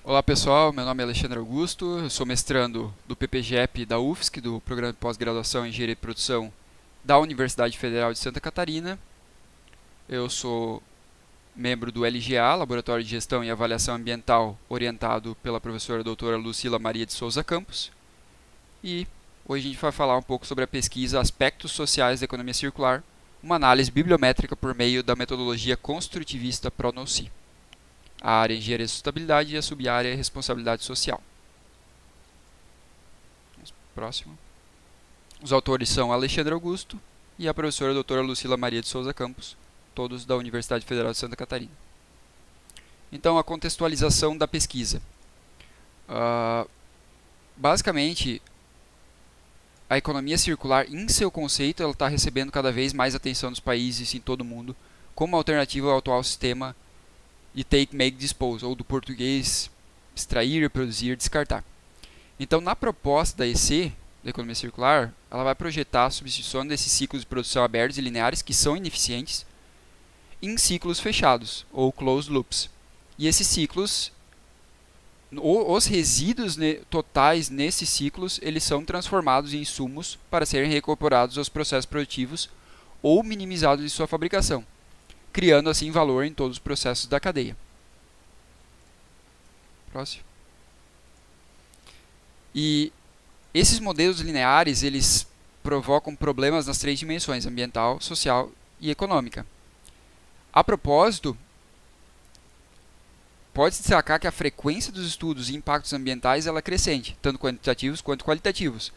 Olá pessoal, meu nome é Alexandre Augusto, eu sou mestrando do PPGEP da UFSC, do Programa de Pós-Graduação em Engenharia de Produção da Universidade Federal de Santa Catarina. Eu sou membro do LGA, Laboratório de Gestão e Avaliação Ambiental, orientado pela professora doutora Lucila Maria de Souza Campos. E hoje a gente vai falar um pouco sobre a pesquisa Aspectos Sociais da Economia Circular, uma análise bibliométrica por meio da metodologia construtivista PRONOCI. A área é Engenharia e Sustentabilidade e a sub-área é Responsabilidade Social. Próximo. Os autores são Alexandre Augusto e a professora doutora Lucila Maria de Souza Campos, todos da Universidade Federal de Santa Catarina. Então, a contextualização da pesquisa. Basicamente, a economia circular, em seu conceito, ela está recebendo cada vez mais atenção dos países em todo o mundo como alternativa ao atual sistema de take, make, dispose, ou do português extrair, produzir, descartar. Então, na proposta da EC, da economia circular, ela vai projetar a substituição desses ciclos de produção abertos e lineares, que são ineficientes, em ciclos fechados, ou closed loops. E esses ciclos, os resíduos totais nesses ciclos, eles são transformados em insumos para serem reincorporados aos processos produtivos ou minimizados em sua fabricação, criando assim valor em todos os processos da cadeia. Próximo. E esses modelos lineares, eles provocam problemas nas três dimensões: ambiental, social e econômica. A propósito, pode-se destacar que a frequência dos estudos e impactos ambientais ela é crescente, tanto quantitativos quanto qualitativos.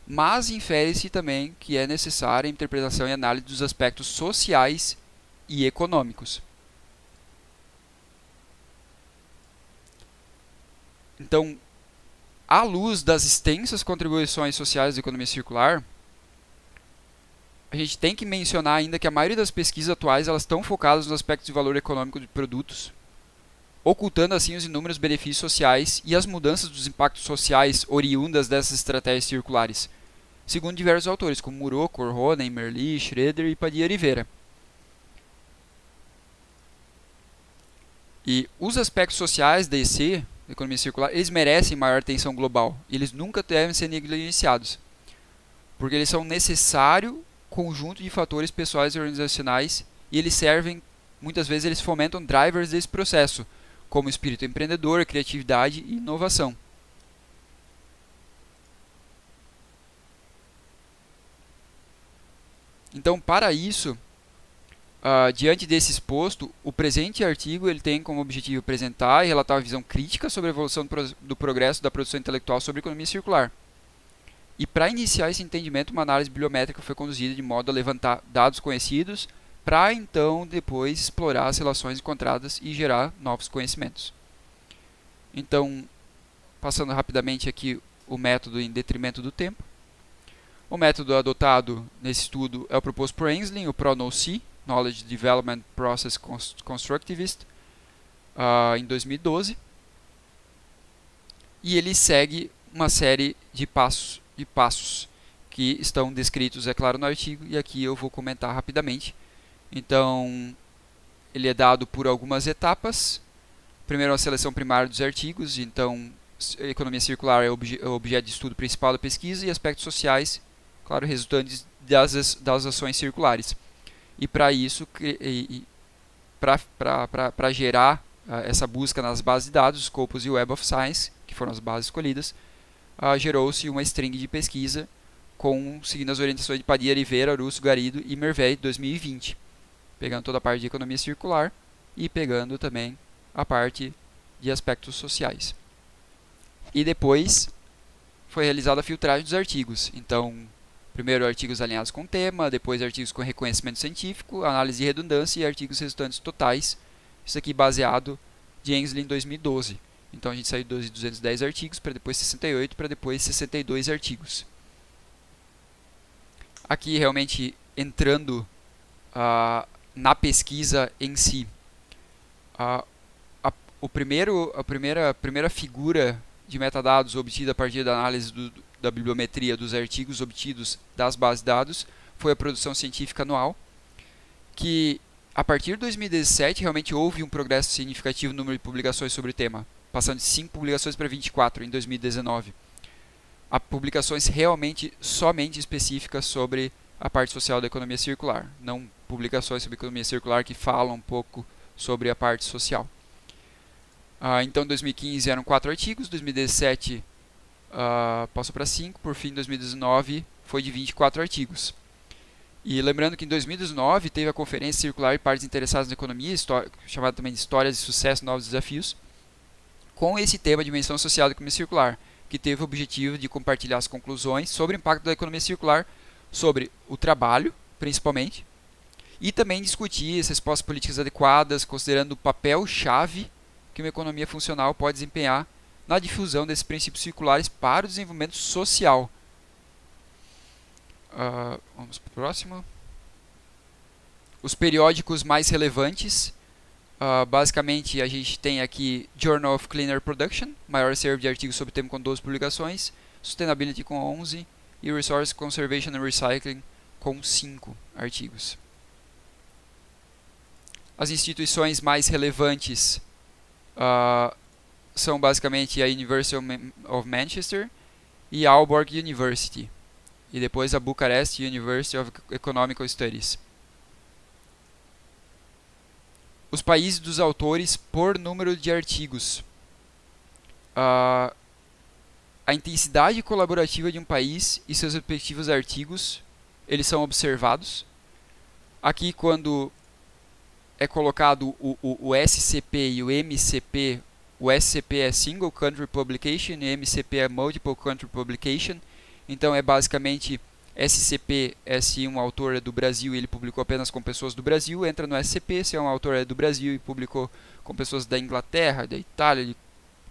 Mas infere-se também que é necessária a interpretação e análise dos aspectos sociais e econômicos. Então, à luz das extensas contribuições sociais da economia circular, a gente tem que mencionar ainda que a maioria das pesquisas atuais elas estão focadas nos aspectos de valor econômico de produtos, ocultando assim os inúmeros benefícios sociais e as mudanças dos impactos sociais oriundas dessas estratégias circulares, segundo diversos autores, como Muro, Corronen, Merli, Schroeder e Padilla Rivera. E os aspectos sociais da EC, da economia circular, eles merecem maior atenção global. E eles nunca devem ser negligenciados, porque eles são um necessário conjunto de fatores pessoais e organizacionais, e eles servem, muitas vezes eles fomentam drivers desse processo, como espírito empreendedor, criatividade e inovação. Então, para isso, diante desse exposto, o presente artigo ele tem como objetivo apresentar e relatar uma visão crítica sobre a evolução do progresso da produção intelectual sobre a economia circular. E para iniciar esse entendimento, uma análise bibliométrica foi conduzida de modo a levantar dados conhecidos para então depois explorar as relações encontradas e gerar novos conhecimentos. Então, passando rapidamente aqui o método em detrimento do tempo. O método adotado nesse estudo é o proposto por Ainslie, o PRONOCI, Knowledge Development Process Constructivist, em 2012. E ele segue uma série de passos que estão descritos, é claro, no artigo, e aqui eu vou comentar rapidamente. Então, ele é dado por algumas etapas. Primeiro, a seleção primária dos artigos. Então, economia circular é o objeto de estudo principal da pesquisa, e aspectos sociais, claro, resultantes das ações circulares. E para isso, para gerar essa busca nas bases de dados, Scopus e Web of Science, que foram as bases escolhidas, gerou-se uma string de pesquisa seguindo as orientações de Padilla Rivera, Russo, Garido e Merveille de 2020, pegando toda a parte de economia circular e pegando também a parte de aspectos sociais. E depois foi realizada a filtragem dos artigos. Então, primeiro artigos alinhados com o tema, depois artigos com reconhecimento científico, análise de redundância e artigos resultantes totais. Isso aqui baseado de Ainslie em 2012. Então a gente saiu de 210 artigos para depois 68, para depois 62 artigos. Aqui realmente entrando na pesquisa em si. A primeira figura de metadados obtida a partir da análise da bibliometria dos artigos obtidos das bases de dados foi a produção científica anual, que a partir de 2017 realmente houve um progresso significativo no número de publicações sobre o tema. passando de 5 publicações para 24 em 2019. Há publicações realmente somente específicas sobre a parte social da economia circular, não publicações sobre economia circular que falam um pouco sobre a parte social. Então, em 2015 eram 4 artigos, 2017 passou para 5, por fim, em 2019 foi de 24 artigos. E lembrando que em 2019 teve a Conferência Circular e Partes Interessadas na Economia, chamada também de Histórias de Sucesso e Novos Desafios, com esse tema, Dimensão Social da Economia Circular, que teve o objetivo de compartilhar as conclusões sobre o impacto da economia circular sobre o trabalho, principalmente, e também discutir as respostas políticas adequadas, considerando o papel-chave que uma economia funcional pode desempenhar na difusão desses princípios circulares para o desenvolvimento social. Vamos para o próximo. Os periódicos mais relevantes. Basicamente, a gente tem aqui Journal of Cleaner Production, maior acervo de artigos sobre o tema com 12 publicações, Sustainability com 11 e Resource Conservation and Recycling com 5 artigos. As instituições mais relevantes são basicamente a University of Manchester e a Aalborg University, e depois a Bucharest University of Economical Studies. Os países dos autores por número de artigos. A intensidade colaborativa de um país e seus respectivos artigos, eles são observados. Aqui, quando é colocado o SCP e o MCP, o SCP é Single Country Publication e o MCP é Multiple Country Publication. Então é basicamente SCP, se um autor é do Brasil e ele publicou apenas com pessoas do Brasil, entra no SCP. Se um autor é do Brasil e publicou com pessoas da Inglaterra, da Itália, de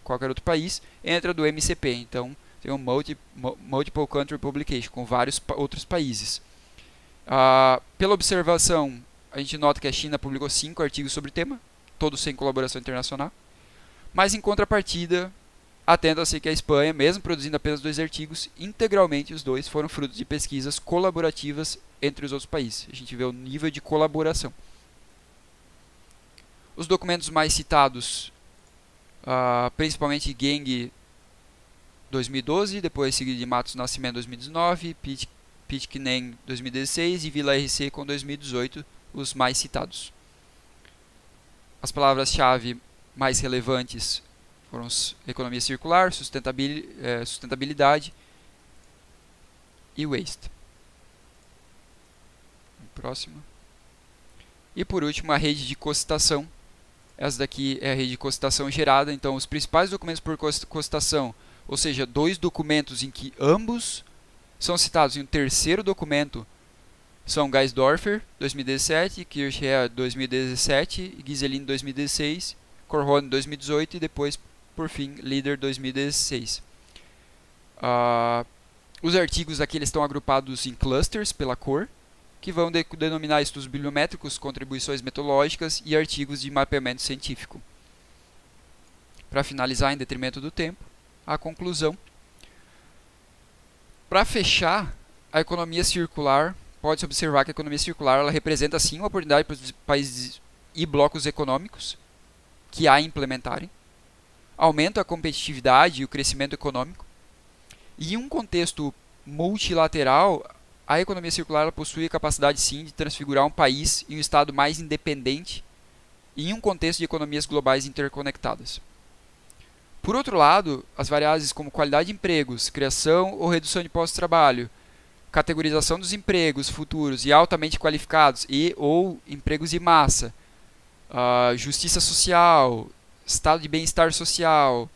qualquer outro país, entra do MCP. Então tem um Multiple Country Publication com vários outros países. Pela observação, a gente nota que a China publicou 5 artigos sobre o tema, todos sem colaboração internacional. Mas em contrapartida, atenta-se que a Espanha, mesmo produzindo apenas 2 artigos, integralmente os 2 foram frutos de pesquisas colaborativas entre os outros países. A gente vê o nível de colaboração. Os documentos mais citados, principalmente Geng 2012, depois seguido de Matos Nascimento 2019, Pitkin 2016 e Vila RC com 2018, os mais citados. As palavras-chave mais relevantes foram economia circular, sustentabilidade e waste. Próximo. E por último, a rede de cocitação. Essa daqui é a rede de cocitação gerada. Então, os principais documentos por cocitação, ou seja, 2 documentos em que ambos são citados em um terceiro documento, são Geisdorfer, 2017, Kirchherr, 2017, Ghiselin, 2016, Korhon, 2018 e depois, por fim, Leader 2016. Os artigos aqui eles estão agrupados em clusters pela cor, que vão denominar estudos bibliométricos, contribuições metodológicas e artigos de mapeamento científico. Para finalizar, em detrimento do tempo, a conclusão. Para fechar, a economia circular, pode-se observar que a economia circular ela representa sim uma oportunidade para os países e blocos econômicos que a implementarem, aumenta a competitividade e o crescimento econômico. E em um contexto multilateral, a economia circular ela possui a capacidade sim de transfigurar um país em um estado mais independente em um contexto de economias globais interconectadas. Por outro lado, as variáveis como qualidade de empregos, criação ou redução de postos de trabalho, categorização dos empregos futuros e altamente qualificados e ou empregos de massa, justiça social, estado de bem-estar social,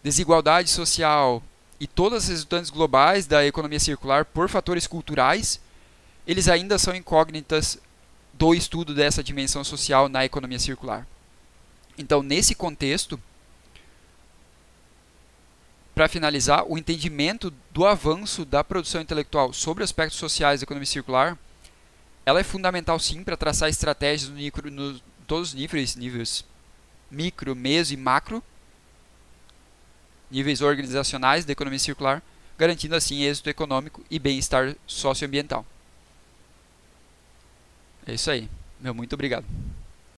desigualdade social e todas as resultantes globais da economia circular por fatores culturais, eles ainda são incógnitas do estudo dessa dimensão social na economia circular. Então, nesse contexto, para finalizar, o entendimento do avanço da produção intelectual sobre aspectos sociais da economia circular, ela é fundamental sim para traçar estratégias no todos os níveis micro, meso e macro, níveis organizacionais da economia circular, garantindo assim êxito econômico e bem-estar socioambiental. É isso aí. Muito obrigado.